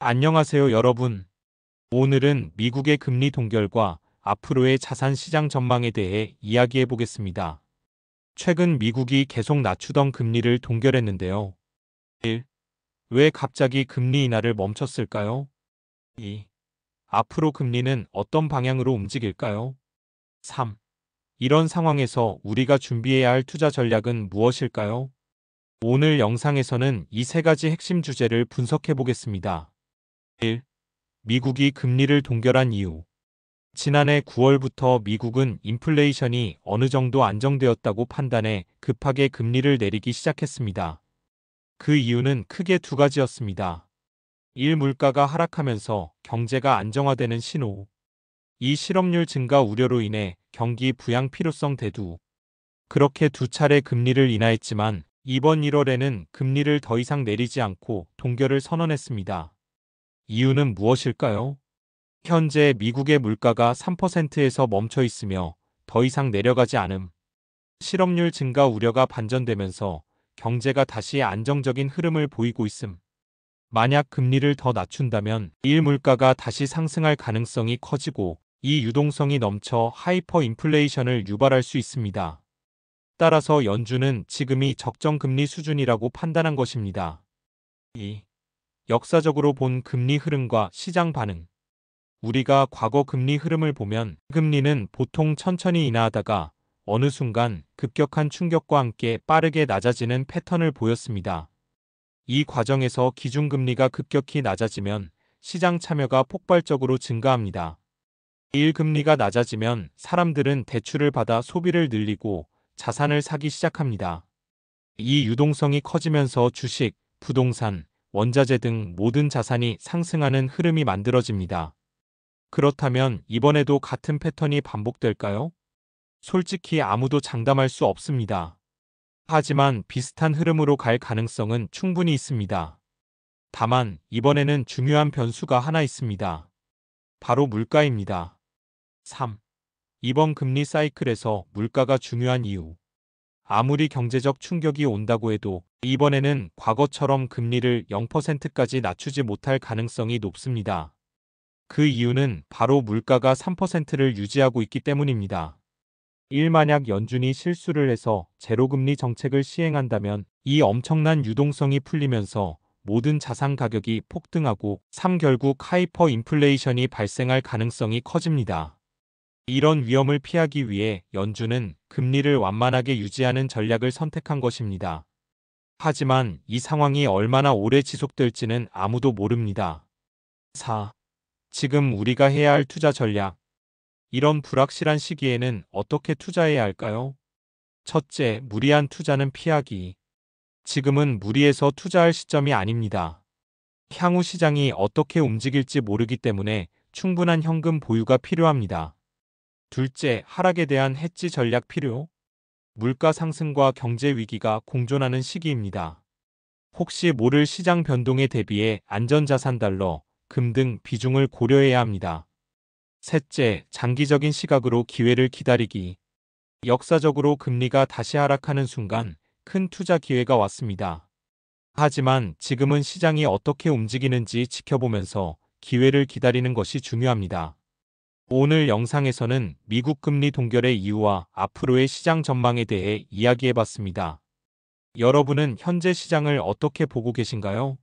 안녕하세요, 여러분. 오늘은 미국의 금리 동결과 앞으로의 자산 시장 전망에 대해 이야기해 보겠습니다. 최근 미국이 계속 낮추던 금리를 동결했는데요. 1. 왜 갑자기 금리 인하를 멈췄을까요? 2. 앞으로 금리는 어떤 방향으로 움직일까요? 3. 이런 상황에서 우리가 준비해야 할 투자 전략은 무엇일까요? 오늘 영상에서는 이 세 가지 핵심 주제를 분석해 보겠습니다. 1. 미국이 금리를 동결한 이유. 지난해 9월부터 미국은 인플레이션이 어느 정도 안정되었다고 판단해 급하게 금리를 내리기 시작했습니다. 그 이유는 크게 두 가지였습니다. 1. 물가가 하락하면서 경제가 안정화되는 신호. 2. 실업률 증가 우려로 인해 경기 부양 필요성 대두. 그렇게 두 차례 금리를 인하했지만 이번 1월에는 금리를 더 이상 내리지 않고 동결을 선언했습니다. 이유는 무엇일까요? 현재 미국의 물가가 3%에서 멈춰 있으며 더 이상 내려가지 않음. 실업률 증가 우려가 반전되면서 경제가 다시 안정적인 흐름을 보이고 있음. 만약 금리를 더 낮춘다면 물가가 다시 상승할 가능성이 커지고 이 유동성이 넘쳐 하이퍼 인플레이션을 유발할 수 있습니다. 따라서 연준은 지금이 적정 금리 수준이라고 판단한 것입니다. 2. 역사적으로 본 금리 흐름과 시장 반응. 우리가 과거 금리 흐름을 보면 금리는 보통 천천히 인하하다가 어느 순간 급격한 충격과 함께 빠르게 낮아지는 패턴을 보였습니다. 이 과정에서 기준금리가 급격히 낮아지면 시장 참여가 폭발적으로 증가합니다. 1금리가 낮아지면 사람들은 대출을 받아 소비를 늘리고 자산을 사기 시작합니다. 이 유동성이 커지면서 주식, 부동산, 원자재 등 모든 자산이 상승하는 흐름이 만들어집니다. 그렇다면 이번에도 같은 패턴이 반복될까요? 솔직히 아무도 장담할 수 없습니다. 하지만 비슷한 흐름으로 갈 가능성은 충분히 있습니다. 다만 이번에는 중요한 변수가 하나 있습니다. 바로 물가입니다. 3. 이번 금리 사이클에서 물가가 중요한 이유. 아무리 경제적 충격이 온다고 해도 이번에는 과거처럼 금리를 0%까지 낮추지 못할 가능성이 높습니다. 그 이유는 바로 물가가 3%를 유지하고 있기 때문입니다. 만약 연준이 실수를 해서 제로금리 정책을 시행한다면 이 엄청난 유동성이 풀리면서 모든 자산 가격이 폭등하고 결국 하이퍼 인플레이션이 발생할 가능성이 커집니다. 이런 위험을 피하기 위해 연준은 금리를 완만하게 유지하는 전략을 선택한 것입니다. 하지만 이 상황이 얼마나 오래 지속될지는 아무도 모릅니다. 4. 지금 우리가 해야 할 투자 전략. 이런 불확실한 시기에는 어떻게 투자해야 할까요? 첫째, 무리한 투자는 피하기. 지금은 무리해서 투자할 시점이 아닙니다. 향후 시장이 어떻게 움직일지 모르기 때문에 충분한 현금 보유가 필요합니다. 둘째, 하락에 대한 해지 전략 필요. 물가 상승과 경제 위기가 공존하는 시기입니다. 혹시 모를 시장 변동에 대비해 안전자산 달러, 금 등 비중을 고려해야 합니다. 셋째, 장기적인 시각으로 기회를 기다리기. 역사적으로 금리가 다시 하락하는 순간 큰 투자 기회가 왔습니다. 하지만 지금은 시장이 어떻게 움직이는지 지켜보면서 기회를 기다리는 것이 중요합니다. 오늘 영상에서는 미국 금리 동결의 이유와 앞으로의 시장 전망에 대해 이야기해봤습니다. 여러분은 현재 시장을 어떻게 보고 계신가요?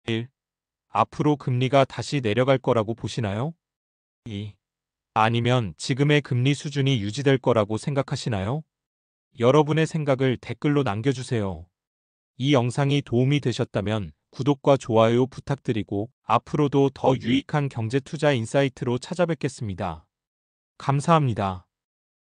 1. 앞으로 금리가 다시 내려갈 거라고 보시나요? 2. 아니면 지금의 금리 수준이 유지될 거라고 생각하시나요? 여러분의 생각을 댓글로 남겨주세요. 이 영상이 도움이 되셨다면 구독과 좋아요 부탁드리고 앞으로도 더 유익한 경제 투자 인사이트로 찾아뵙겠습니다. 감사합니다.